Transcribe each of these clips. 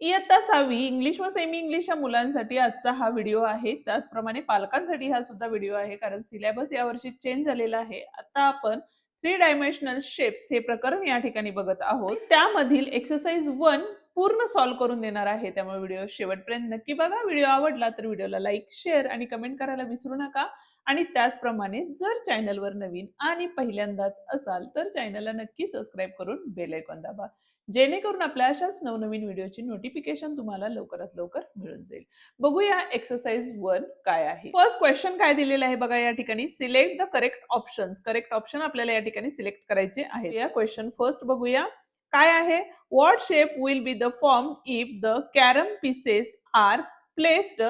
इयत्ता 6वी इंग्लिश व सेमी इंग्लिशच्या मुलांसाठी आजचा हा व्हिडिओ आहे. त्याचप्रमाणे पालकांसाठी हा सुद्धा व्हिडिओ आहे, कारण सिलेबस यावर्षी चेंज झालेला आहे. आता आपण 3 डायमेन्शनल शेप्स हे प्रकरण या ठिकाणी बघत आहोत. त्यामधील एक्सरसाइज 1 पूर्ण सॉल्व्ह करून देणार आहे. त्यामुळे व्हिडिओ शेवटपर्यंत नक्की बघा. व्हिडिओ आवडला तर व्हिडिओला लाईक, शेअर आणि कमेंट करायला विसरू नका. आणि त्याचप्रमाणे जर चॅनलवर नवीन आणि पहिल्यांदाच असाल तर चॅनलला नक्की सबस्क्राईब करून बेल आयकॉन दाबा, जेणेकरून आपल्या अशाच नवनवीन व्हिडिओची नोटिफिकेशन तुम्हाला लवकरात लवकर मिळून जाईल. बघूया एक्सरसाइज 1 काय आहे. फर्स्ट क्वेश्चन काय दिलेलं आहे बघा या ठिकाणी. Select the correct options. Correct option आपल्याला या ठिकाणी सिलेक्ट करायचे आहे. या क्वेश्चन फर्स्ट बघूया काय आहे. What shape will be the form if the carrom pieces are placed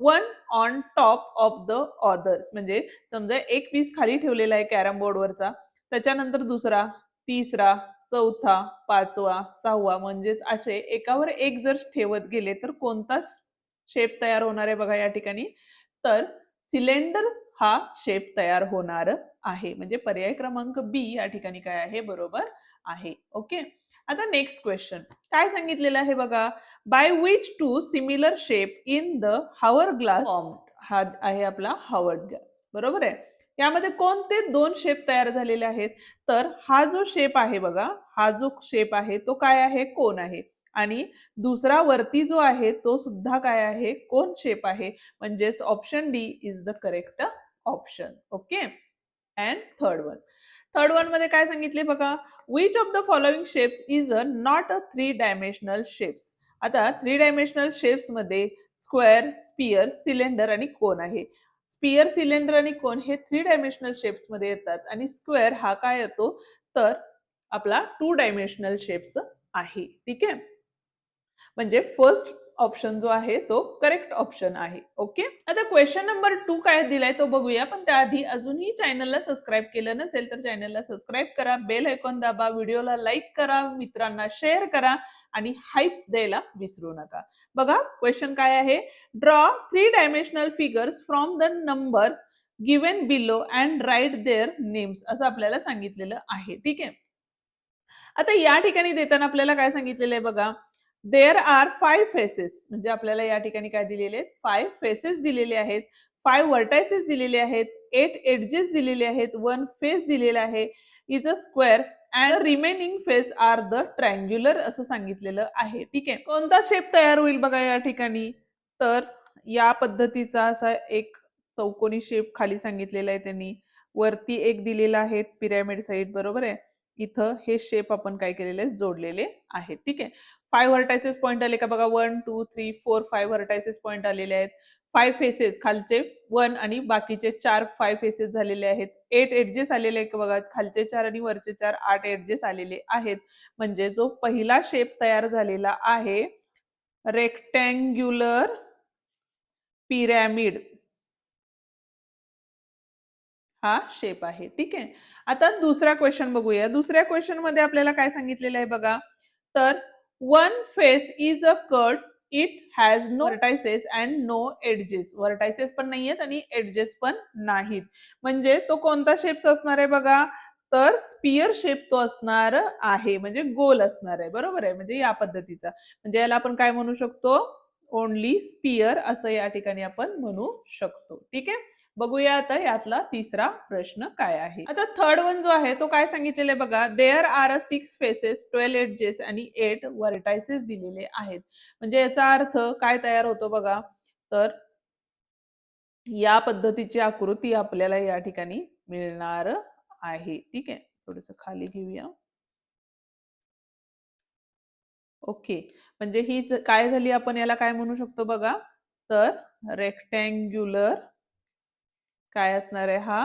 one on top of the others. म्हणजे समजा एक पीस खाली ठेवलेला आहे कॅरम बोर्डवरचा, त्याच्यानंतर दुसरा, तिसरा, चौथा, पाचवा, सहावा, म्हणजेच असे एकावर एक जर ठेवत गेले तर कोणता शेप तयार होणार आहे बघा या ठिकाणी. तर सिलेंडर हा शेप तयार होणार आहे. म्हणजे पर्याय क्रमांक बी या ठिकाणी काय आहे, बरोबर आहे. ओके. आता नेक्स्ट क्वेश्चन काय सांगितलेलं आहे बघा. By which two similar shape in the hour glass form. हा आहे आपला हावर ग्लास, बरोबर आहे. यामध्ये कोणते दोन शेप तयार झालेले आहेत. तर हा जो शेप आहे बघा, हा जो शेप आहे तो काय आहे, कोन आहे. आणि दुसरा वरती जो आहे तो सुद्धा काय आहे, कोन शेप आहे. म्हणजेच option D is the correct option. Okay. And third one मध्ये काय सांगितले बघा. Which of the following shapes is a not a 3 dimensional shapes. आता 3 डायमेन्शनल शेप्स मध्ये स्क्वेअर, स्पियर, सिलेंडर आणि कोन आहे. स्पियर, सिलेंडर आणि कोन हे 3 डायमेन्शनल शेप्स मध्ये येतात आणि स्क्वेअर हा काय येतो तर आपला 2 डायमेन्शनल शेप्स आहे. ठीक आहे. म्हणजे फर्स्ट ऑप्शन जो आहे तो करेक्ट ऑप्शन आहे. ओके. आता क्वेश्चन नंबर 2 काय दिलाय तो बघूया. पण त्याआधी अजूनही चॅनलला सबस्क्राईब केलं नसेल तर चॅनलला सबस्क्राईब करा, बेल आयकॉन दाबा, व्हिडिओला लाईक करा, मित्रांना शेअर करा आणि हाईप द्यायला विसरू नका. बघा क्वेश्चन काय आहे. Draw 3 dimensional figures from the numbers given below and write their names असं आपल्याला सांगितलेलं आहे. ठीक आहे. आता या ठिकाणी देताना आपल्याला काय सांगितलेलं आहे बघा. There are 5 faces. म्हणजे आपल्याला या ठिकाणी काय दिलेले आहेत, 5 फेसेस दिलेले आहेत, 5 वर्टायसेस दिलेले आहेत, 8 एडजेस दिलेले आहेत, 1 फेस दिलेला आहे, is a square and remaining face are the triangular असं सांगितलेलं आहे. ठीक आहे. कोणता शेप तयार होईल बघा या ठिकाणी. तर या पद्धतीचा असा एक चौकोनी शेप खाली सांगितलेला आहे त्यांनी. वरती एक दिलेला आहे पिरॅमिड साईड, बरोबर आहे. इथं हे शेप आपण काय केलेले जोडलेले आहेत. ठीक आहे. 5 व्हर्टायसेस पॉइंट आले का बघा. 1 2 3 4 5 व्हर्टायसेस पॉइंट आलेले आहेत. 5 फेसेस खालचे 1 आणि बाकीचे 4 5 फेसेस झालेले आहेत. 8 एडजेस आलेले आहेत बघा. खालचे 4 आणि वरचे 4 8 एडजेस आलेले आहेत. म्हणजे जो पहिला शेप तयार झालेला आहे रेक्टँग्युलर पिरॅमिड हा शेप आहे. ठीक आहे. आता दुसरा क्वेश्चन बघूया. दुसऱ्या क्वेश्चन मध्ये आपल्याला काय सांगितलेलं आहे बघा. तर one face is a cut, it has no vertices and no edges. Vertices पण नाहीयेत आणि एडजेस पण नाहीत. म्हणजे तो कोणता शेप असणार आहे बघा. तर स्पियर शेप तो असणार आहे. म्हणजे गोल असणार आहे, बरोबर आहे. म्हणजे या पद्धतीचा, म्हणजे याला आपण काय म्हणू शकतो, ओनली स्पियर असं या ठिकाणी आपण म्हणू शकतो. ठीक आहे. बघूया आता यातला तिसरा प्रश्न काय आहे. आता थर्ड वन जो आहे तो काय सांगितलेला आहे बघा. There are a 6 faces, 12 edges आणि 8 व्हर्टायसेस दिलेले आहेत. म्हणजे याचा अर्थ काय तयार होतो बघा. तर या पद्धतीची आकृती आपल्याला या ठिकाणी मिळणार आहे. ठीक आहे. थोडस खाली घेऊया. ओके. म्हणजे ही काय झाली, आपण याला काय म्हणू शकतो बघा. तर रेक्टँग्युलर काय असणार आहे, हा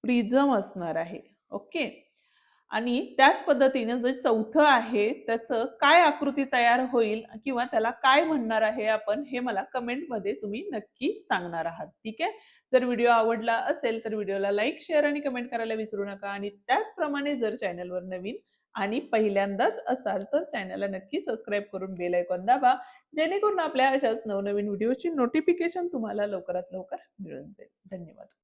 प्रिझम असणार आहे. ओके. आणि त्याच पद्धतीने जे चौथं आहे त्याचं काय आकृती तयार होईल किंवा त्याला काय म्हणणार आहे आपण, हे मला कमेंटमध्ये तुम्ही नक्की सांगणार आहात. ठीक आहे. जर व्हिडिओ आवडला असेल तर व्हिडिओला लाईक, शेअर आणि कमेंट करायला विसरू नका. आणि त्याचप्रमाणे जर चॅनलवर नवीन आणि पहिल्यांदाच असाल तर चॅनलला नक्की सबस्क्राईब करून बेल आयकॉन दाबा, जेणेकरून आपल्या अशाच नवनवीन व्हिडिओची नोटिफिकेशन तुम्हाला लवकरात लवकर मिळून जाईल. धन्यवाद.